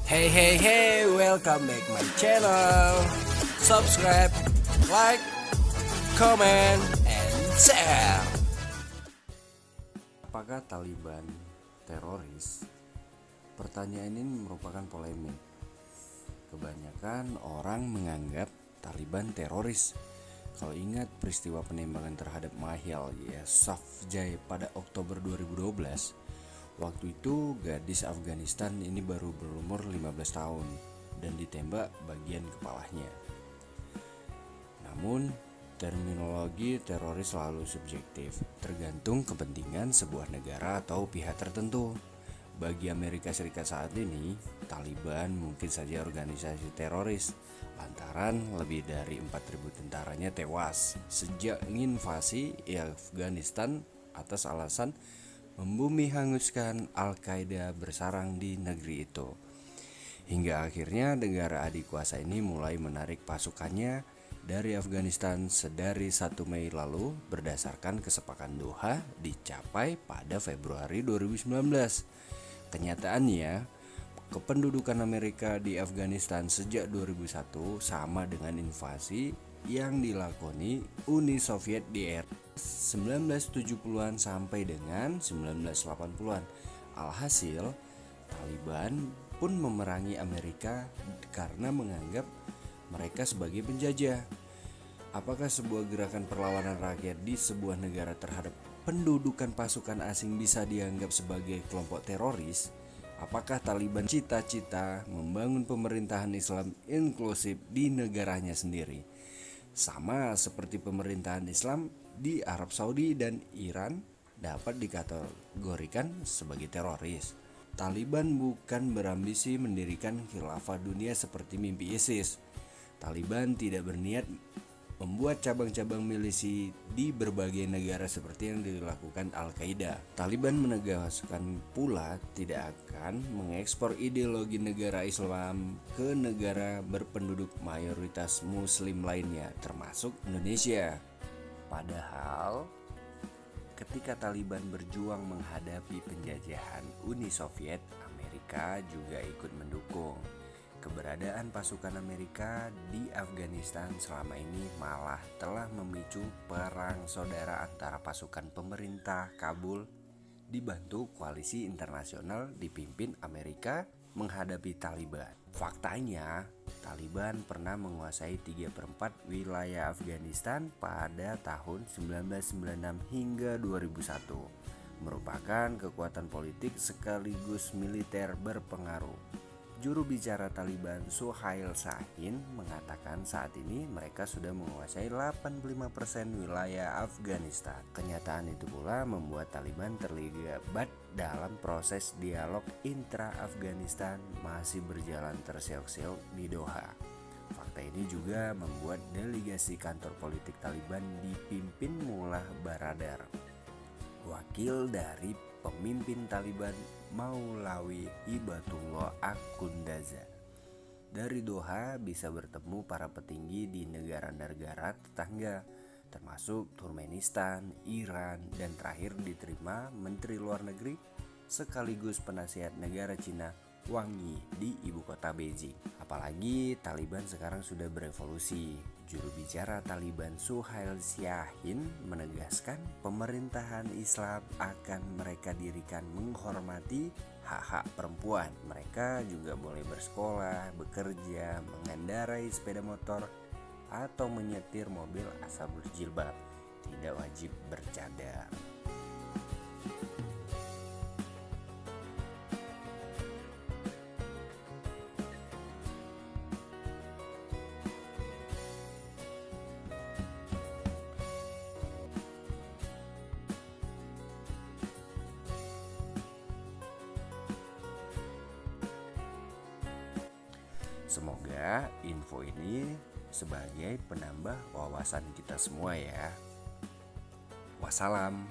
Hey, welcome back my channel. Subscribe, like, comment, and share. Apakah Taliban teroris? Pertanyaan ini merupakan polemik. Kebanyakan orang menganggap Taliban teroris. Kalau ingat peristiwa penembakan terhadap Mahil Yousafzai pada Oktober 2012, waktu itu gadis Afghanistan ini baru berumur 15 tahun dan ditembak bagian kepalanya. Namun, terminologi teroris selalu subjektif, tergantung kepentingan sebuah negara atau pihak tertentu. Bagi Amerika Serikat saat ini, Taliban mungkin saja organisasi teroris lantaran lebih dari 4.000 tentaranya tewas sejak invasi Afghanistan atas alasan membumi hanguskan Al-Qaeda bersarang di negeri itu. Hingga akhirnya negara adik kuasa ini mulai menarik pasukannya dari Afghanistan sedari 1 Mei lalu berdasarkan kesepakatan Doha dicapai pada Februari 2019. Kenyataannya, kependudukan Amerika di Afghanistan sejak 2001 sama dengan invasi yang dilakoni Uni Soviet di era 1970-an sampai dengan 1980-an. Alhasil, Taliban pun memerangi Amerika karena menganggap mereka sebagai penjajah. Apakah sebuah gerakan perlawanan rakyat di sebuah negara terhadap pendudukan pasukan asing bisa dianggap sebagai kelompok teroris? Apakah Taliban cita-cita membangun pemerintahan Islam inklusif di negaranya sendiri, sama seperti pemerintahan Islam di Arab Saudi dan Iran, dapat dikategorikan sebagai teroris? Taliban bukan berambisi mendirikan khilafah dunia seperti mimpi ISIS. Taliban tidak berniat membuat cabang-cabang milisi di berbagai negara seperti yang dilakukan Al-Qaeda. Taliban menegaskan pula tidak akan mengekspor ideologi negara Islam ke negara berpenduduk mayoritas muslim lainnya, termasuk Indonesia. Padahal, ketika Taliban berjuang menghadapi penjajahan Uni Soviet, Amerika juga ikut mendukung. Keberadaan pasukan Amerika di Afghanistan selama ini malah telah memicu perang saudara antara pasukan pemerintah Kabul dibantu koalisi internasional dipimpin Amerika menghadapi Taliban. Faktanya, Taliban pernah menguasai 3/4 wilayah Afghanistan pada tahun 1996 hingga 2001, merupakan kekuatan politik sekaligus militer berpengaruh. Juru bicara Taliban Suhail Shaheen mengatakan saat ini mereka sudah menguasai 85% wilayah Afghanistan. Kenyataan itu pula membuat Taliban terlibat dalam proses dialog intra-Afghanistan masih berjalan terseok-seok di Doha. Fakta ini juga membuat delegasi kantor politik Taliban dipimpin Mullah Baradar, wakil dari pemimpin Taliban Maulawi Hibatullah Akhundzada, dari Doha bisa bertemu para petinggi di negara-negara tetangga termasuk Turkmenistan, Iran, dan terakhir diterima Menteri Luar Negeri sekaligus penasihat negara Cina Wang Yi di ibu kota Beijing. Apalagi Taliban sekarang sudah berevolusi. Juru bicara Taliban Suhail Shaheen menegaskan pemerintahan Islam akan mereka dirikan menghormati hak-hak perempuan. Mereka juga boleh bersekolah, bekerja, mengendarai sepeda motor, atau menyetir mobil asal berjilbab. Tidak wajib bercadar. Semoga info ini sebagai penambah wawasan kita semua ya. Wassalam.